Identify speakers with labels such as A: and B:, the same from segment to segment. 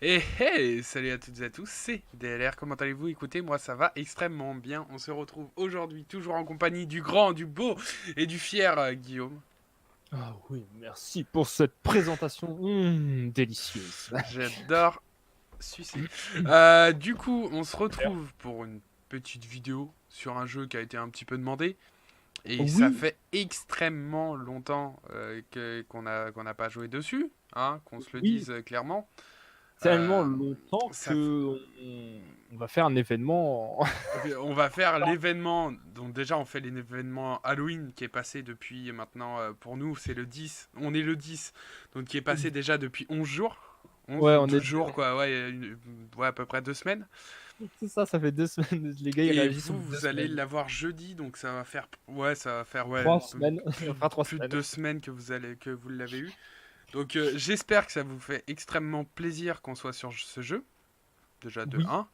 A: Et hey, salut à toutes et à tous, c'est DLR, comment allez-vous? Écoutez, moi ça va extrêmement bien. On se retrouve aujourd'hui toujours en compagnie du grand, du beau et du fier Guillaume.
B: Ah oui, merci pour cette présentation délicieuse.
A: J'adore sucer. Du coup, on se retrouve pour une petite vidéo sur un jeu qui a été un petit peu demandé. Et ça
B: Oui,
A: fait extrêmement longtemps qu'on n'a pas joué dessus, hein, qu'on se le
B: oui,
A: dise clairement.
B: tellement
A: Euh,
B: longtemps
A: ça,
B: que on va faire un événement.
A: On va faire l'événement, donc déjà on fait l'événement Halloween qui est passé depuis maintenant, pour nous c'est le 10, on est le 10, donc qui est passé déjà depuis 11 jours, 11
B: Ouais,
A: ou
B: on
A: 12
B: est
A: jours quoi, ouais, ouais à peu près 2 semaines.
B: c'est ça, ça fait 2 semaines. Les gars, ils
A: Et
B: réagissent au
A: vous,
B: bout de deux
A: vous allez
B: semaines.
A: l'avoir jeudi, donc ça va faire ouais,
B: 3 semaines, on fera trois
A: plus de
B: semaines.
A: 2 semaines que vous l'avez eu. Donc j'espère que ça vous fait extrêmement plaisir qu'on soit sur ce jeu, déjà de
B: Oui,
A: un.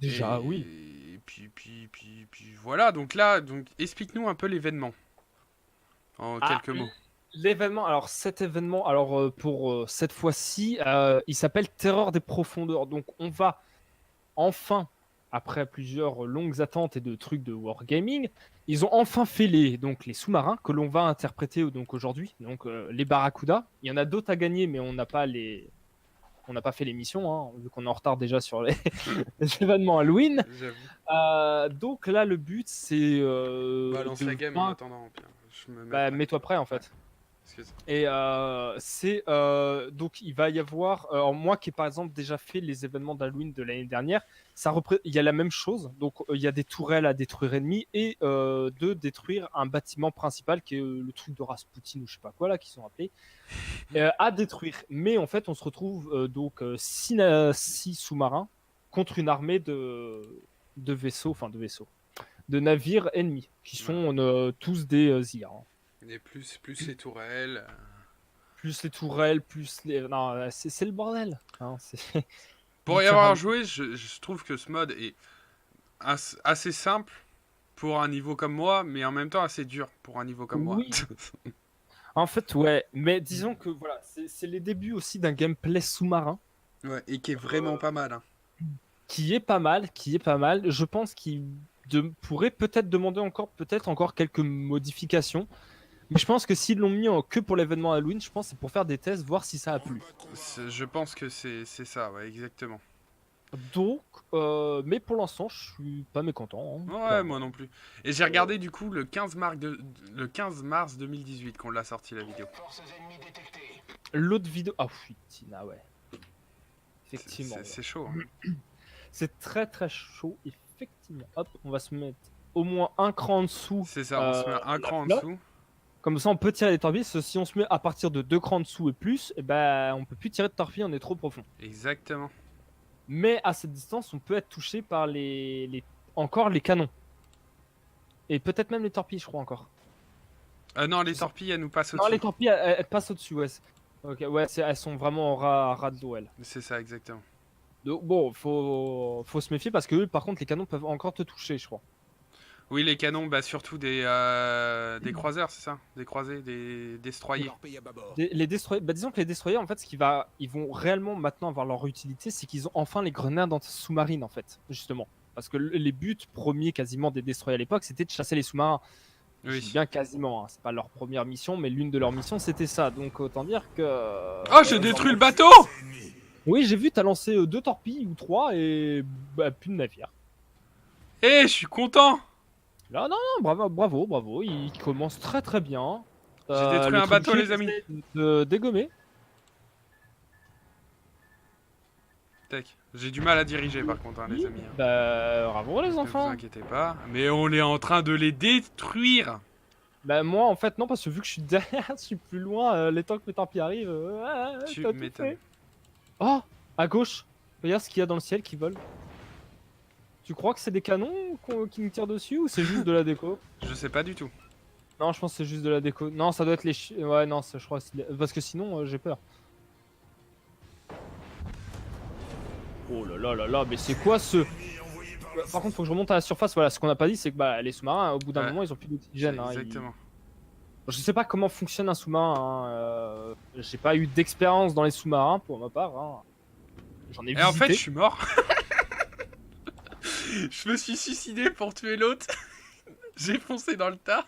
B: déjà, oui.
A: Et puis voilà, donc là, donc explique-nous un peu l'événement, en
B: Ah,
A: quelques mots.
B: l'événement, alors cet événement, alors pour cette fois-ci, il s'appelle Terreur des profondeurs. Donc on va enfin, après plusieurs longues attentes et de trucs de wargaming, ils ont enfin fait les sous-marins que l'on va interpréter donc aujourd'hui. Donc les Barracuda. Il y en a d'autres à gagner, mais on n'a pas fait les missions, hein, vu qu'on est en retard déjà sur les événements Halloween.
A: J'avoue.
B: Donc là, le but, c'est
A: Balance la
B: de
A: game en
B: vaincre.
A: attendant, Pierre. Je me mets
B: Bah,
A: prêt.
B: mets-toi prêt, en
A: Ouais,
B: fait.
A: excuse.
B: Et c'est donc il va y avoir moi qui ai par exemple déjà fait les événements d'Halloween de l'année dernière, il y a la même chose. Donc il y a des tourelles à détruire ennemies et de détruire un bâtiment principal qui est le truc de Rasputin ou je sais pas quoi là qui sont appelés à détruire. Mais en fait on se retrouve donc 6 sous-marins contre une armée de vaisseaux, enfin de vaisseaux, de navires ennemis qui
A: Voilà.
B: sont tous des IR, hein.
A: Et plus les tourelles.
B: Plus les tourelles, plus les. Non, c'est le bordel, hein, c'est
A: Pour y avoir
B: littéralement.
A: joué, je trouve que ce mode est assez simple pour un niveau comme moi, mais en même temps assez dur pour un niveau comme moi.
B: Oui, en fait, ouais. Mais disons que voilà, c'est les débuts aussi d'un gameplay sous-marin
A: Ouais, et qui est vraiment pas mal, hein.
B: qui est pas mal, qui est pas mal. Je pense pourrait peut-être demander peut-être encore quelques modifications. Mais je pense que s'ils l'ont mis que pour l'événement Halloween, je pense que c'est pour faire des tests, voir si ça a plu.
A: Je pense que c'est ça, ouais, exactement.
B: Donc, mais pour l'instant, je suis pas mécontent, hein,
A: Ouais,
B: clairement.
A: moi non plus. Et j'ai regardé du coup le 15 mars 2018 qu'on l'a sorti la vidéo.
B: L'autre vidéo. Ah oui, Tina, ouais. Effectivement, ouais.
A: C'est chaud, hein.
B: C'est très très chaud, effectivement. Hop, on va se mettre au moins un cran en dessous
A: C'est ça, on se met un
B: la
A: cran en
B: flotte.
A: dessous.
B: Comme ça, on peut tirer des torpilles. Si on se met à partir de 2 crans en dessous et plus, eh ben, on peut plus tirer de torpilles, on est trop profond.
A: Exactement.
B: Mais à cette distance, on peut être touché par encore les canons. Et peut-être même les torpilles, je crois encore.
A: Non,
B: Je
A: les
B: sais.
A: torpilles, elles nous passent
B: Non, les
A: au-dessus.
B: torpilles, elles passent au-dessus, ouais. Ok, ouais, elles sont vraiment en ras de l'eau, elles.
A: C'est ça, exactement.
B: Donc bon, faut se méfier parce que eux, par contre, les canons peuvent encore te toucher, je crois.
A: Oui, les canons, bah surtout des croiseurs, c'est ça? Des croisés, des destroyers.
B: Les destroyers, bah, disons que les destroyers, en fait, ils vont réellement maintenant avoir leur utilité, c'est qu'ils ont enfin les grenades sous-marines, en fait, justement. Parce que les buts premiers quasiment des destroyers à l'époque, c'était de chasser les sous-marins. Je dis
A: Oui.
B: bien quasiment, hein, c'est pas leur première mission, mais l'une de leurs missions, c'était ça. Donc autant dire que.
A: Oh, j'ai détruit le bateau!
B: Oui, j'ai vu, t'as lancé 2 torpilles ou 3 et bah, plus de navire.
A: Eh, je suis content!
B: Là, non, non, bravo, bravo, bravo, il commence très très bien.
A: J'ai détruit
B: Le
A: un bateau,
B: trébuchet, il
A: les amis.
B: essaie de dégommer.
A: Tac. J'ai du mal à diriger par contre, hein, les
B: Oui,
A: amis, hein.
B: bah, bravo les
A: Ne vous
B: enfants.
A: inquiétez pas. Mais on est en train de les détruire!
B: Bah moi en fait non parce que vu que je suis derrière, je suis plus loin, les temps que mes torpilles arrivent,
A: Tu
B: t'as tout
A: m'étonnes.
B: fait. Oh, à gauche, regarde ce qu'il y a dans le ciel qui vole. Tu crois que c'est des canons qui nous tirent dessus ou c'est juste de la déco?
A: Je sais pas du tout.
B: Non, je pense que c'est juste de la déco. Non, ça doit être ouais, non, je crois que parce que sinon j'ai peur. Oh là là là là, mais c'est quoi ce... Par contre, faut que je remonte à la surface. Voilà, ce qu'on n'a pas dit, c'est que bah, les sous-marins, au bout d'un
A: Ouais,
B: moment, ils ont plus
A: c'est
B: d'oxygène, hein,
A: exactement.
B: Je sais pas comment fonctionne un sous-marin, hein, j'ai pas eu d'expérience dans les sous-marins pour ma part, hein. j'en ai
A: Et en fait,
B: visité.
A: je suis mort. Je me suis suicidé pour tuer l'autre. J'ai foncé dans le tas.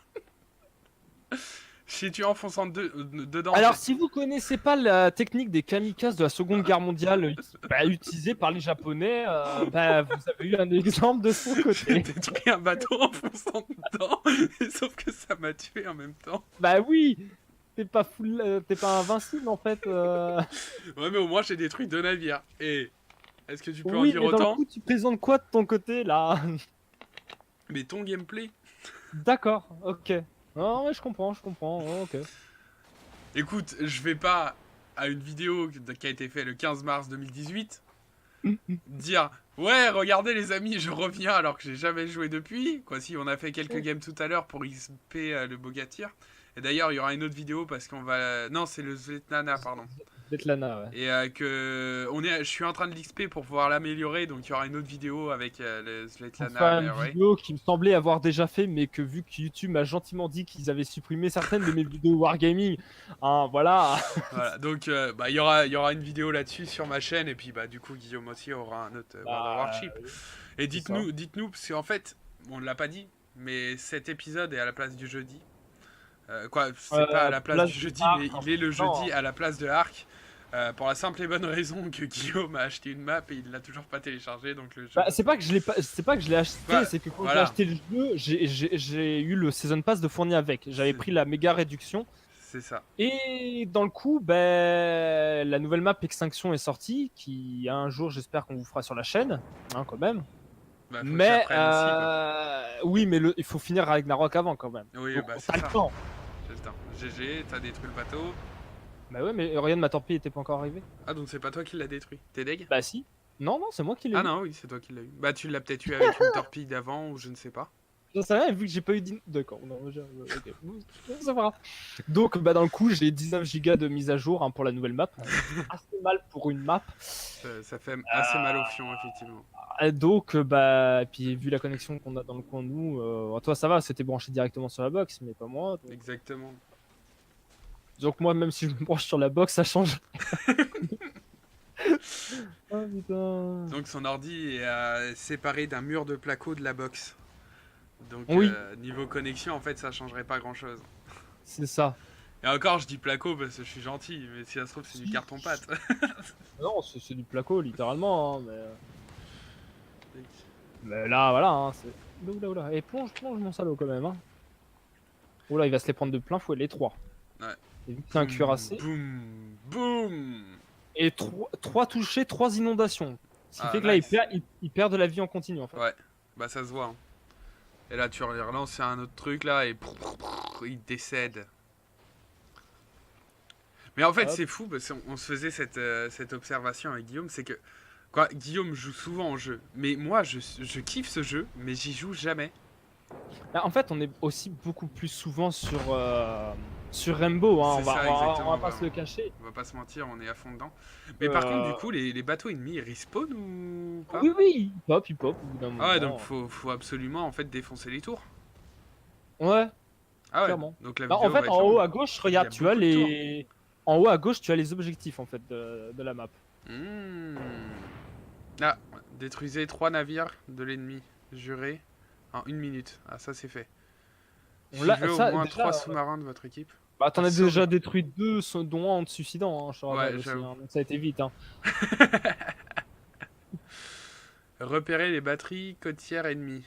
A: J'ai tué en fonçant dedans.
B: Alors, si vous connaissez pas la technique des kamikazes de la Seconde Guerre mondiale utilisée par les Japonais, bah, vous avez eu un exemple de son
A: J'ai
B: côté.
A: détruit un bateau en fonçant dedans. Sauf que ça m'a tué en même temps.
B: Bah oui, t'es pas invincible en fait.
A: Ouais, mais au moins j'ai détruit 2 navires. Et est-ce que tu peux en
B: Oui,
A: dire
B: mais dans le
A: autant?
B: coup, tu présentes quoi de ton côté là?
A: Mais ton gameplay.
B: D'accord, ok. Non, mais je comprends, ok.
A: Écoute, je vais pas à une vidéo qui a été faite le 15 mars 2018 dire ouais, regardez les amis, je reviens alors que j'ai jamais joué depuis. Quoi, si on a fait quelques games tout à l'heure pour XP le Bogatyr. Et d'ailleurs, il y aura une autre vidéo parce qu'on va. Non, c'est le Svetlana, pardon.
B: Svetlana, ouais.
A: Et je suis en train de l'XP pour pouvoir l'améliorer, donc il y aura une autre vidéo avec le
B: Pour
A: Svetlana
B: faire une
A: amélioré.
B: vidéo qui me semblait avoir déjà fait, mais que vu que YouTube m'a gentiment dit qu'ils avaient supprimé certaines de mes vidéos Wargaming, hein, voilà.
A: Voilà, donc il y aura une vidéo là-dessus sur ma chaîne, et puis bah du coup Guillaume aussi aura un autre World of Warship. Et dites-nous, parce qu'en fait, on ne l'a pas dit, mais cet épisode est à la place du jeudi. C'est pas à la place du jeudi, mais il est le jeudi à la place de Arc. Pour la simple et bonne raison que Guillaume a acheté une map et il l'a toujours pas téléchargé, donc le jeu.
B: Bah, c'est pas que je l'ai acheté,
A: Ouais,
B: c'est que quand
A: voilà.
B: j'ai acheté le jeu, j'ai eu le Season Pass de fourni avec. J'avais pris la méga réduction.
A: C'est ça.
B: Et dans le coup, ben, la nouvelle map Extinction est sortie, qui un jour j'espère qu'on vous fera sur la chaîne, hein, quand même.
A: Bah, faut
B: Mais
A: que aussi, quoi.
B: oui, mais il faut finir Ragnarok avant quand même.
A: Oui,
B: Donc,
A: bah c'est
B: t'as le
A: ça.
B: temps.
A: C'est le temps. GG, t'as détruit le bateau.
B: Bah ouais, mais Orion ma torpille était pas encore arrivé.
A: Ah, donc c'est pas toi qui l'as détruit. T'es deg?
B: Bah si. Non, c'est moi qui l'ai
A: Ah
B: eu.
A: non, oui, c'est toi qui l'as eu. Bah tu l'as peut-être eu avec une torpille d'avant ou je ne sais pas.
B: J'en sais rien, vu que j'ai pas eu d'accord, non, ok. Ça va. Donc, bah, dans le coup, j'ai 19 gigas de mise à jour, hein, pour la nouvelle map. Assez mal pour une map.
A: Ça fait assez mal au fion, effectivement.
B: Donc, bah, puis vu la connexion qu'on a dans le coin de nous, toi ça va, c'était branché directement sur la box, mais pas moi. Donc,
A: Exactement.
B: moi, même si je me branche sur la box, ça change. Oh putain.
A: Donc son ordi est séparé d'un mur de placo de la box. Donc
B: Oui.
A: Niveau connexion, en fait, ça changerait pas grand-chose.
B: C'est ça.
A: Et encore, je dis placo parce que je suis gentil, mais si ça se trouve, c'est du carton-pâte.
B: Non, c'est du placo, littéralement, hein, mais là, voilà, hein, c'est... Oula. Et plonge mon salaud quand même, hein. Oula, il va se les prendre de plein fouet, les trois.
A: Ouais.
B: Et vu que c'est un cuirassé.
A: Boum.
B: Et 3 touchés, 3 inondations. Ce qui
A: Ah,
B: fait que là,
A: nice.
B: il perd de la vie en continu, en fait.
A: Ouais, bah ça se voit. Hein. Et là, tu relances sur un autre truc là et il décède. Mais en fait,
B: Hop.
A: c'est fou parce qu'on se faisait cette observation avec Guillaume, c'est que quoi, Guillaume joue souvent au jeu, mais moi je kiffe ce jeu, mais j'y joue jamais.
B: Là, en fait, on est aussi beaucoup plus souvent sur Rainbow, hein.
A: C'est ça,
B: On
A: exactement,
B: va pas
A: bah,
B: se le cacher.
A: On va pas se mentir, on est à fond dedans. Mais par contre, du coup, les bateaux ennemis, ils respawn ou pas?
B: Oui, il pop au bout d'un moment.
A: Ah ouais, donc faut absolument en fait défoncer les tours.
B: Ouais,
A: Ah ouais,
B: clairement.
A: donc la
B: Bah,
A: vidéo
B: en fait,
A: va être
B: en haut
A: longue.
B: à gauche,
A: Il y
B: regarde,
A: a
B: tu as
A: beaucoup de
B: les. En haut à gauche, tu as les objectifs en fait de la map.
A: Ah, détruisez 3 navires de l'ennemi, juré, en 1 minute. Ah, ça c'est fait. Suivez au moins 3 sous-marins de votre équipe.
B: Bah, t'en
A: Ah,
B: as
A: sauve.
B: déjà détruit 2, dont un en te suicidant, hein, je te rappelle
A: Ouais,
B: aussi,
A: j'avoue.
B: hein, donc ça a été vite. Hein.
A: Repérez les batteries côtières ennemies.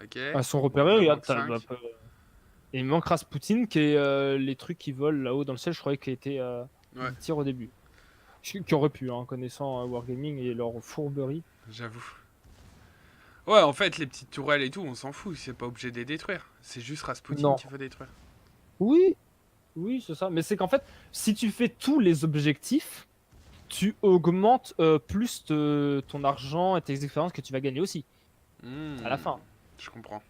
A: Ok.
B: Elles sont
A: Donc,
B: repérées,
A: il en
B: regarde.
A: manque 5.
B: Et il manque Rasputin, qui est les trucs qui volent là-haut dans le ciel, je croyais qu'il était
A: Ouais.
B: des tirs au début. Qui aurait pu, hein, connaissant Wargaming et leur fourberie.
A: J'avoue. Ouais, en fait, les petites tourelles et tout, on s'en fout. C'est pas obligé de les détruire. C'est juste Rasputin qu'il faut détruire.
B: Oui, c'est ça. Mais c'est qu'en fait, si tu fais tous les objectifs, tu augmentes plus ton argent et tes expériences que tu vas gagner aussi. À la fin.
A: Je comprends.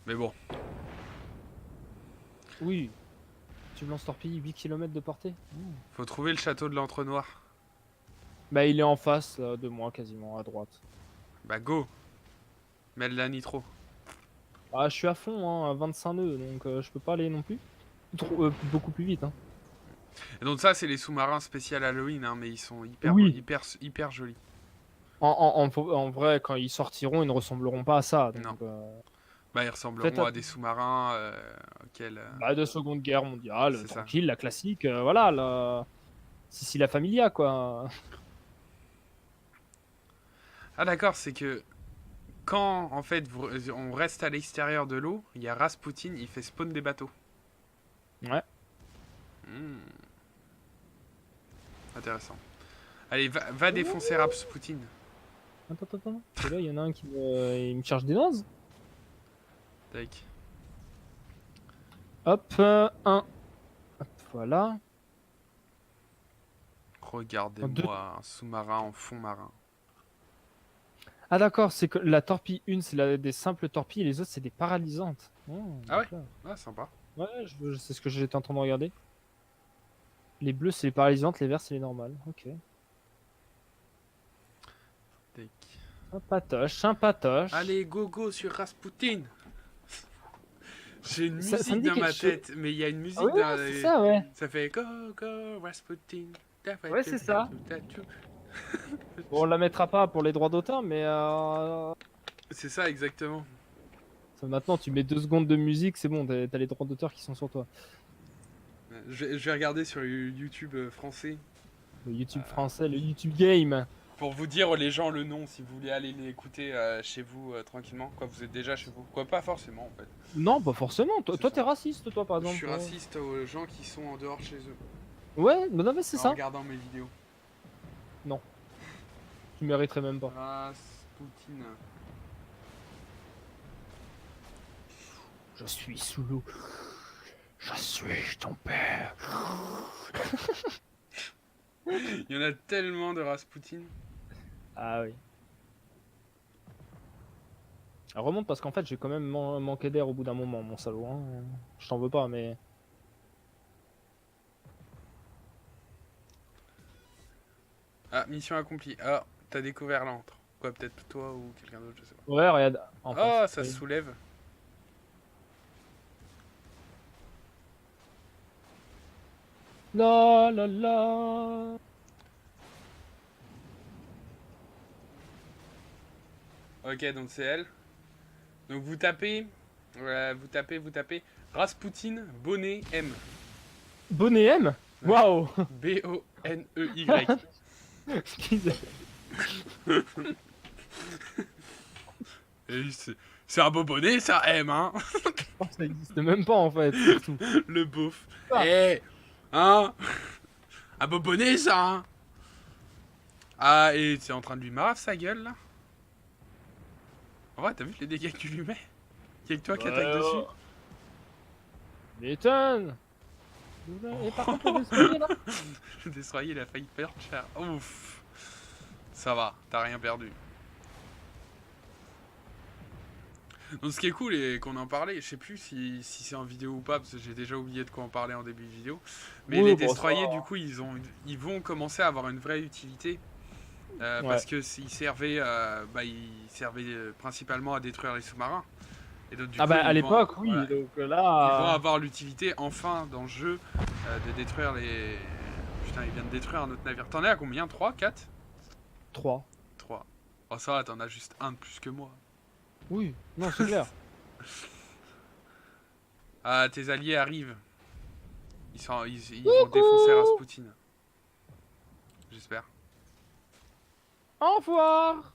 A: Mais bon.
B: Oui. Tu lances torpille 8 km de portée.
A: Faut trouver le château de l'Entre-Noir.
B: Bah, il est en face de moi, quasiment, à droite.
A: Bah, go. Mets de la nitro.
B: Ah, je suis à fond, hein, à 25 nœuds, donc je peux pas aller non plus. Beaucoup plus vite. Hein.
A: Et donc ça, c'est les sous-marins spéciaux Halloween, hein, mais ils sont
B: Oui.
A: hyper jolis.
B: En vrai, quand ils sortiront, ils ne ressembleront pas à ça.
A: Non.
B: Donc,
A: Bah, ils
B: faites
A: ressembleront à des sous-marins auxquels...
B: bah, de Seconde Guerre mondiale,
A: c'est ça.
B: tranquille, la classique, voilà, la Sicilia Familia, quoi.
A: Ah d'accord, c'est que quand, en fait, on reste à l'extérieur de l'eau, il y a Rasputin, il fait spawn des bateaux.
B: Ouais.
A: Hmm. Intéressant. Allez, va défoncer Rasputin.
B: Attends. Et là, il y en a un il me charge des nazes.
A: Tac.
B: Hop, un. Hop, voilà. Deux.
A: Regardez-moi, un sous-marin en fond marin.
B: Ah d'accord, c'est que la torpille 1, c'est des simples torpilles et les autres, c'est des paralysantes. Oh,
A: Ah ouais?
B: d'accord.
A: Ah, sympa.
B: Ouais, c'est ce que j'étais en train de regarder. Les bleus, c'est les paralysantes, les verts, c'est les normales. Ok.
A: Tac.
B: Sympatoche.
A: Allez, go sur Rasputin. J'ai une
B: Ça me
A: musique
B: dit
A: dans
B: quelque
A: ma
B: chose.
A: tête, mais il y a une
B: Ah
A: musique
B: oui,
A: dans...
B: ouais, c'est ça, ouais.
A: Ça fait go Rasputin.
B: Ouais, c'est ça. Bon, on la mettra pas pour les droits d'auteur, mais
A: C'est ça, exactement.
B: maintenant, tu mets 2 secondes de musique, c'est bon, t'as les droits d'auteur qui sont sur toi.
A: Je vais regarder sur YouTube français.
B: Le YouTube français, le YouTube Game.
A: Pour vous dire les gens le nom, si vous voulez aller l'écouter chez vous tranquillement. Quoi, vous êtes déjà chez vous. Quoi, pas forcément en fait.
B: Non, pas forcément. Toi,
A: C'est ça.
B: t'es raciste, toi, par
A: Je
B: exemple.
A: suis raciste aux gens qui sont en dehors chez eux.
B: Ouais, non, mais c'est
A: En
B: ça.
A: regardant mes vidéos.
B: Non. Tu mériterais même pas.
A: Rasputin.
B: Je suis sous l'eau. Je suis ton père.
A: Il y en a tellement de Rasputin.
B: Ah oui. Alors, remonte parce qu'en fait, j'ai quand même manqué d'air au bout d'un moment, mon salaud. Hein. Je t'en veux pas, mais.
A: Ah, mission accomplie. Ah, t'as découvert l'antre. Quoi, peut-être toi ou quelqu'un d'autre, je sais pas.
B: Ouais, regarde.
A: Ah, ça se soulève.
B: La la la.
A: Ok, donc c'est elle. Donc vous tapez. Vous tapez. Rasputin Bonnet M.
B: Bonnet M. Waouh.
A: B-O-N-E-Y. C'est un beau bonnet, ça M, hein.
B: Ça existe même pas en fait. Surtout.
A: Le beauf.
B: Ah.
A: Eh, hein. Un beau bonnet, ça, hein. Ah, et c'est en train de lui marrer sa gueule, là. En vrai, t'as vu les dégâts que tu lui mets? Y'a que toi qui attaque dessus.
B: M'étonne. Et par contre, le destroyer là.
A: Le destroyer, il a failli perdre cher. Ouf. Ça va, t'as rien perdu. Donc ce qui est cool et qu'on en parlait, je sais plus si c'est en vidéo ou pas, parce que j'ai déjà oublié de quoi en parler en début de vidéo. Mais
B: Oui,
A: les
B: bon,
A: destroyers, du coup, ils vont commencer à avoir une vraie utilité.
B: Ouais.
A: Parce que ils servaient principalement à détruire les sous-marins. Et donc, du coup,
B: à l'époque, oui.
A: voilà,
B: Donc
A: ils
B: là.
A: vont avoir l'utilité enfin dans le jeu de détruire les. Putain, il vient de détruire un autre navire. T'en es à combien? 3, 4?
B: 3.
A: 3. Oh, ça va, t'en as juste un de plus que moi.
B: Oui, non, c'est clair.
A: Ah, tes alliés arrivent. Ils vont défoncer Rasputin. J'espère.
B: Au revoir.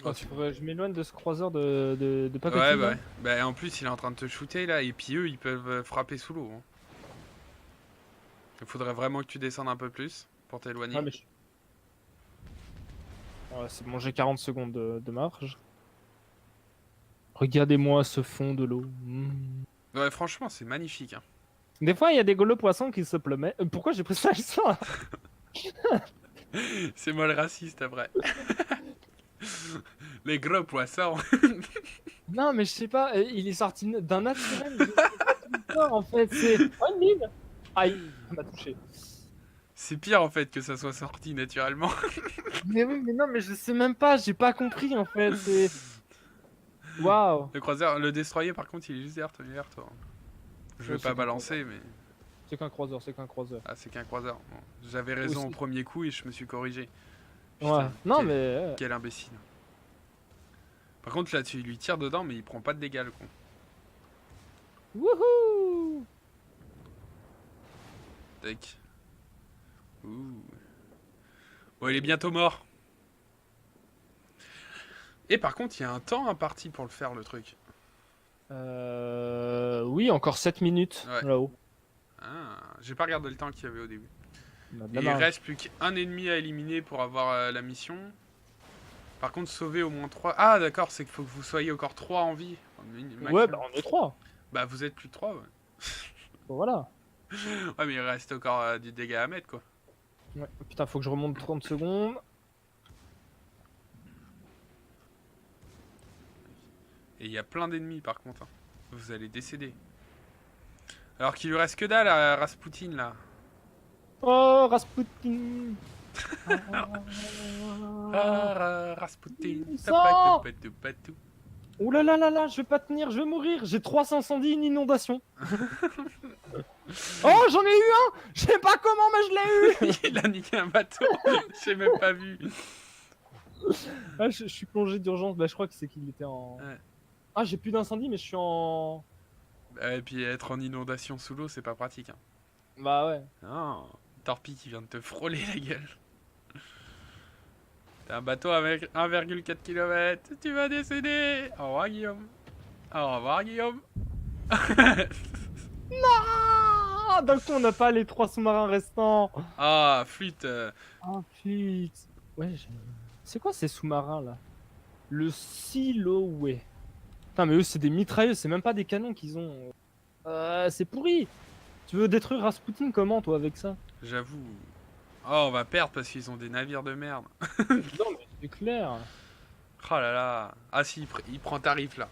B: Oh, je m'éloigne de ce croiseur de Papatine.
A: Ouais. Bah, en plus, il est en train de te shooter là, et puis eux, ils peuvent frapper sous l'eau. Hein. Il faudrait vraiment que tu descendes un peu plus pour t'éloigner.
B: Ouais, c'est bon, j'ai 40 secondes de marge. Regardez-moi ce fond de l'eau.
A: Ouais, franchement, c'est magnifique. Hein.
B: Des fois, il y a des gros poissons qui se pleumaient. Pourquoi j'ai pris ça
A: C'est moi le raciste après. Les gros poissons.
B: Non, mais je sais pas, il est sorti d'un naturel. En fait, c'est. Oh, mine. Aïe, ça m'a touché.
A: C'est pire en fait que ça soit sorti naturellement.
B: Mais oui, mais non, mais je sais même pas, j'ai pas compris en fait. Waouh.
A: Le croiseur, le destroyer par contre il est juste derrière toi. Je vais
B: Ouais,
A: pas
B: c'est
A: balancer mais...
B: C'est qu'un croiseur, c'est qu'un croiseur.
A: Ah c'est qu'un croiseur. Bon, j'avais raison
B: Aussi.
A: au premier coup et je me suis corrigé.
B: Ouais.
A: Putain,
B: Non
A: quel,
B: mais.
A: quel imbécile. Par contre là tu lui tires dedans mais il prend pas de dégâts le con.
B: Wouhou.
A: Tac. Ouh. Bon il est bientôt mort. Et par contre il y a un temps imparti pour le faire le truc.
B: Oui, encore 7 minutes
A: Ouais.
B: là-haut.
A: Ah, j'ai pas regardé le temps qu'il y avait au début.
B: On a de
A: Et
B: la
A: il
B: marge.
A: reste plus qu'un ennemi à éliminer pour avoir la mission. Par contre, sauver au moins 3. Ah, d'accord, c'est qu'il faut que vous soyez encore 3 en vie.
B: Ouais, bah on est 3.
A: Bah, vous êtes plus de 3, ouais.
B: Bon, voilà.
A: Ouais, mais il reste encore du dégât à mettre, quoi.
B: Ouais. Putain, faut que je remonte 30 secondes.
A: Et il y a plein d'ennemis, par contre. Hein. Vous allez décéder. Alors qu'il lui reste que dalle à Rasputin, là.
B: Oh, Rasputin.
A: Rasputin.
B: Sang. Oh là là là là, je vais pas tenir, je vais mourir. J'ai 3 incendies, une inondation. Oh, j'en ai eu un. Je sais pas comment, mais je l'ai eu.
A: Il a niqué un bateau. J'ai même pas vu.
B: Ah, je suis plongé d'urgence. Bah, je crois que c'est qu'il était en.
A: Ouais.
B: Ah, j'ai plus d'incendie, mais je suis en.
A: Et puis être en inondation sous l'eau, c'est pas pratique. Hein.
B: Bah ouais.
A: Non, Torpille qui vient de te frôler la gueule. T'as un bateau avec 1,4 km. Tu vas décéder. Au revoir Guillaume. Au revoir Guillaume.
B: Non. D'un coup, on n'a pas les 3 sous-marins restants.
A: Ah, flûte.
B: Oh putain. Ouais, c'est quoi ces sous-marins là? Le Siloé. Putain, mais eux, c'est des mitrailleuses, c'est même pas des canons qu'ils ont. C'est pourri. Tu veux détruire Rasputin comment, toi, avec ça?
A: J'avoue. Oh, on va perdre parce qu'ils ont des navires de merde.
B: Non, mais c'est clair.
A: Oh là là. Ah si, il prend tarif là.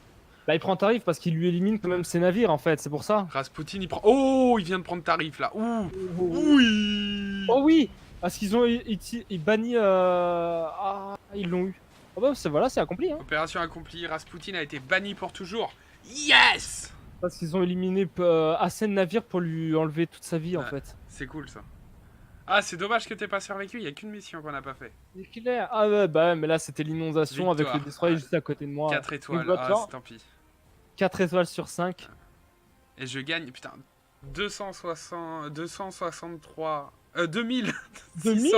B: Bah, il prend tarif parce qu'il lui élimine quand même ses navires, en fait, c'est pour ça.
A: Rasputin, il prend... Oh, il vient de prendre tarif là. Ouh. Oui.
B: Oh oui. Parce qu'ils ont ils banni. Ah, ils l'ont eu. Ah bah, voilà, c'est accompli, hein.
A: Opération accomplie. Rasputin a été banni pour toujours. Yes.
B: Parce qu'ils ont éliminé assez de navires pour lui enlever toute sa vie, en
A: Ouais.
B: fait.
A: C'est cool ça. Ah, c'est dommage que t'aies pas survécu, il y a qu'une mission qu'on n'a pas fait.
B: C'est clair. Ah ouais, bah mais là c'était l'inondation avec
A: Victoire.
B: le destroyer
A: Ouais.
B: juste à côté de moi.
A: 4 étoiles,
B: Donc,
A: ah, tant pis.
B: 4 étoiles sur 5.
A: Et je gagne, putain, 263... 2000
B: 2000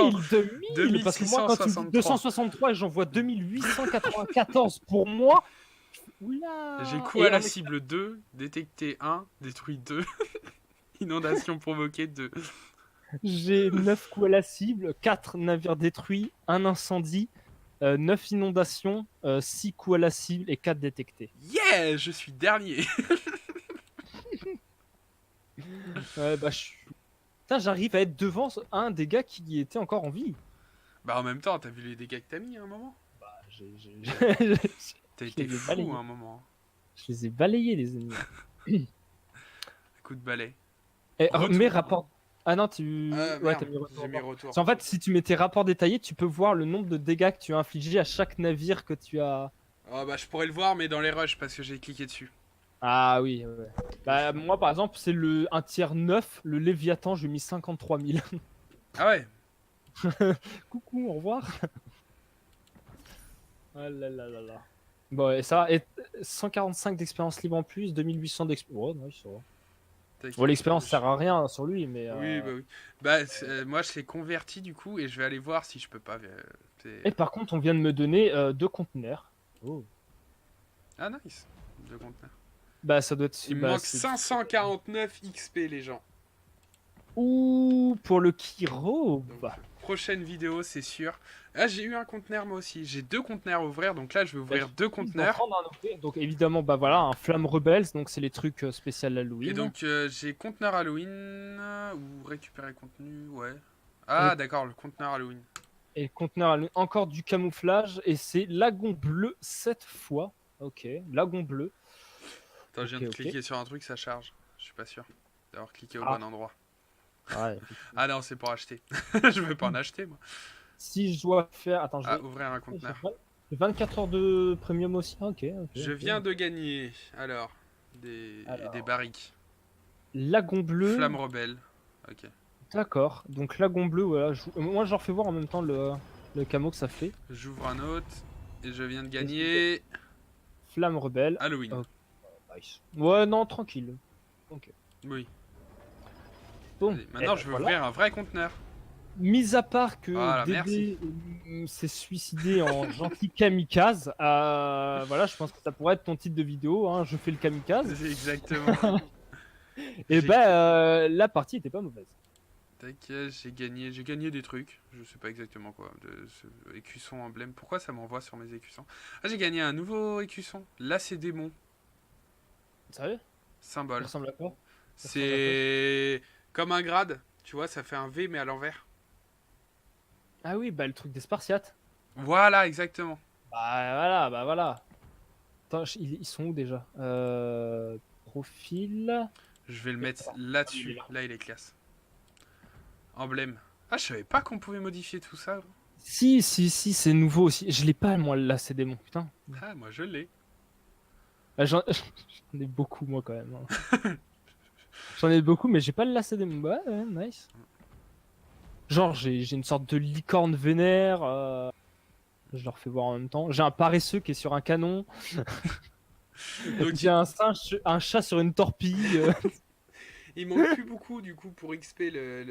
A: 2000
B: Parce que moi quand tu me dis 263 et j'en vois 2894 pour moi. Oula.
A: J'ai coup à la cible 2, détecté 1, détruit 2. Inondation provoquée 2.
B: J'ai 9 coups à la cible, 4 navires détruits, 1 incendie, 9 inondations, 6 coups à la cible et 4 détectés.
A: Yeah, je suis dernier.
B: Bah putain, j'arrive à être devant un des gars qui était encore en vie.
A: Bah en même temps, t'as vu les dégâts que t'as mis à un moment?
B: Bah
A: T'as été fou à un moment.
B: Je les ai balayés les ennemis.
A: Coup de balai.
B: Et
A: Retour.
B: mes rapports. Ah non,
A: Ouais,
B: t'as mis retour.
A: j'ai mis retour.
B: En fait, si tu mets tes rapports détaillés, tu peux voir le nombre de dégâts que tu as infligés à chaque navire que tu as.
A: Oh bah je pourrais le voir, mais dans les rushs parce que j'ai cliqué dessus.
B: Ah oui, ouais. Bah moi par exemple, c'est un tiers 9, le Léviathan, j'ai mis 53 000.
A: Ah ouais.
B: Coucou, au revoir. Ah là là là là. Bon, et ça, et 145 d'expérience libre en plus, 2800 d'expérience. Oh, nice, ça va. Bon, l'expérience sert à rien sur lui, mais.
A: Oui, bah oui. Bah, moi, je l'ai converti du coup et je vais aller voir si je peux pas.
B: Et par contre, on vient de me donner 2 conteneurs. Oh.
A: Ah, nice. 2 conteneurs.
B: Bah, ça doit être.
A: Il me manque 549 XP, les gens.
B: Ouh, pour le Kiro.
A: Donc, prochaine vidéo, c'est sûr. Ah, j'ai eu un conteneur moi aussi. J'ai 2 conteneurs à ouvrir, donc là, je vais ouvrir 2 conteneurs.
B: Donc évidemment, bah voilà, un Flamme Rebels, donc c'est les trucs spécial Halloween.
A: Et donc, j'ai conteneur Halloween ou récupérer contenu, ouais. Ah, d'accord, le conteneur Halloween.
B: Et le conteneur Halloween, encore du camouflage, et c'est lagon bleu cette fois. Ok, lagon bleu.
A: Attends, je viens de cliquer sur un truc, ça charge. Je suis pas sûr d'avoir cliqué au bon endroit.
B: Ouais,
A: ah non, c'est pour acheter. Je veux pas en acheter, moi.
B: Si je dois faire... Attends,
A: ouvrir un conteneur.
B: 24 heures de premium aussi. Ok.
A: Je viens de gagner, alors, des barriques.
B: Lagon bleu.
A: Flamme rebelle. Ok.
B: D'accord. Donc lagon bleu, voilà. Moi, je leur fais voir en même temps le camo que ça fait.
A: J'ouvre un autre et je viens de gagner.
B: Flamme rebelle.
A: Halloween.
B: Oh, nice. Ouais, non, tranquille. Ok.
A: Oui.
B: Bon.
A: Allez, maintenant, je vais ouvrir un vrai conteneur.
B: Mis à part que
A: Voilà,
B: Dédé s'est suicidé en gentil kamikaze, voilà, je pense que ça pourrait être ton titre de vidéo. Hein, je fais le kamikaze.
A: Exactement.
B: Et ben, la partie était pas mauvaise.
A: Tac, j'ai gagné des trucs. Je sais pas exactement quoi. Écusson emblème. Pourquoi ça m'envoie sur mes écussons? Ah, j'ai gagné un nouveau écusson. Là, c'est démon.
B: Sérieux?
A: Symbole.
B: Ça ressemble à quoi?
A: C'est comme un grade. Tu vois, ça fait un V mais à l'envers.
B: Ah oui, bah le truc des Spartiates.
A: Voilà, exactement.
B: Bah voilà. Attends, ils sont où déjà? Profil.
A: Je vais le mettre là-dessus. Là, il est classe. Emblème. Ah, je savais pas qu'on pouvait modifier tout ça.
B: Si, c'est nouveau aussi. Je l'ai pas, moi, là, c'est démon. Putain.
A: Ah, moi, je l'ai.
B: J'en ai beaucoup, moi, quand même. Hein. J'en ai beaucoup, mais j'ai pas le lacet démon. Ouais, nice. Genre, j'ai une sorte de licorne vénère. Je leur fais voir en même temps. J'ai un paresseux qui est sur un canon. J'ai un chat sur une torpille.
A: Il manque plus beaucoup du coup pour XP le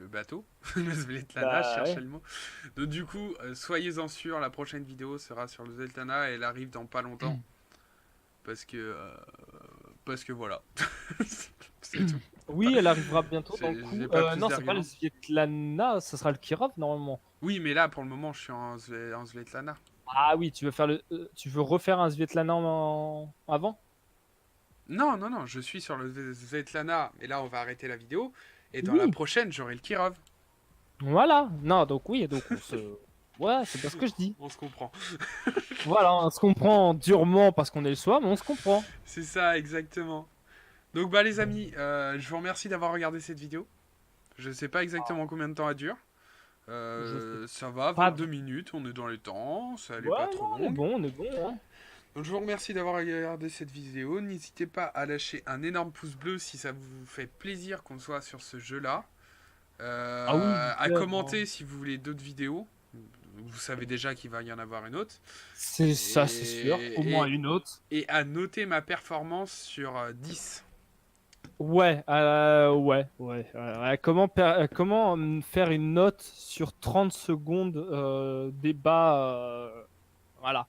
A: bateau. Le Svetlana, je cherchais le mot. Donc du coup, soyez-en sûrs, la prochaine vidéo sera sur le Svetlana et elle arrive dans pas longtemps. Parce que voilà. C'est tout.
B: Oui, elle arrivera bientôt dans le coup. Non, c'est pas le
A: d'arguments.
B: Svetlana, ça sera le Kirov normalement.
A: Oui, mais là pour le moment, je suis en Svetlana.
B: Ah oui, tu veux refaire un Svetlana avant?
A: Non, je suis sur le Svetlana, et là on va arrêter la vidéo. Et dans
B: Oui.
A: la prochaine, j'aurai le Kirov.
B: Voilà. Non, donc oui, donc on se... Ouais, c'est pas ce que je dis.
A: On se comprend.
B: Voilà, on se comprend durement parce qu'on est le soir, mais on se comprend.
A: C'est ça, exactement. Donc bah les amis, je vous remercie d'avoir regardé cette vidéo. Je sais pas exactement combien de temps elle dure. Ça va, 22 minutes, on est dans les temps, ça n'est pas trop long.
B: On est bon. Hein.
A: Donc je vous remercie d'avoir regardé cette vidéo. N'hésitez pas à lâcher un énorme pouce bleu si ça vous fait plaisir qu'on soit sur ce jeu-là. À commenter si vous voulez d'autres vidéos. Vous savez déjà qu'il va y en avoir une autre.
B: C'est ça, c'est sûr. Au moins une autre.
A: Et à noter ma performance sur 10.
B: Ouais. Comment faire une note sur 30 secondes débat voilà.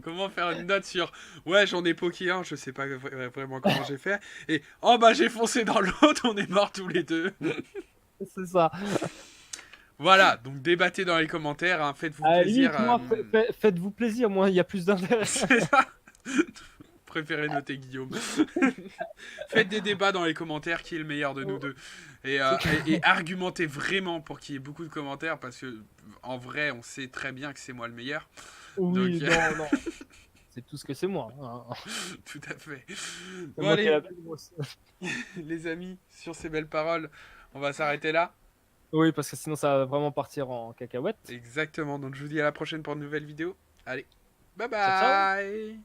A: Comment faire une note sur ouais, j'en ai poké un, je sais pas vraiment comment j'ai fait. Et oh bah j'ai foncé dans l'autre, on est morts tous les deux.
B: C'est ça.
A: Voilà, donc débattez dans les commentaires, hein, faites-vous plaisir.
B: Faites-vous plaisir, moi il y a plus d'intérêt.
A: C'est ça. Préférez noter Guillaume. Faites des débats dans les commentaires qui est le meilleur de nous deux. Et argumentez vraiment pour qu'il y ait beaucoup de commentaires parce que en vrai, on sait très bien que c'est moi le meilleur.
B: Oui, donc, non. C'est tout ce que c'est moi. Hein.
A: Tout à fait.
B: Bon, allez,
A: les amis, sur ces belles paroles, on va s'arrêter là.
B: Oui, parce que sinon ça va vraiment partir en cacahuète.
A: Exactement, donc je vous dis à la prochaine pour une nouvelle vidéo. Allez, bye bye.
B: Ciao, ciao.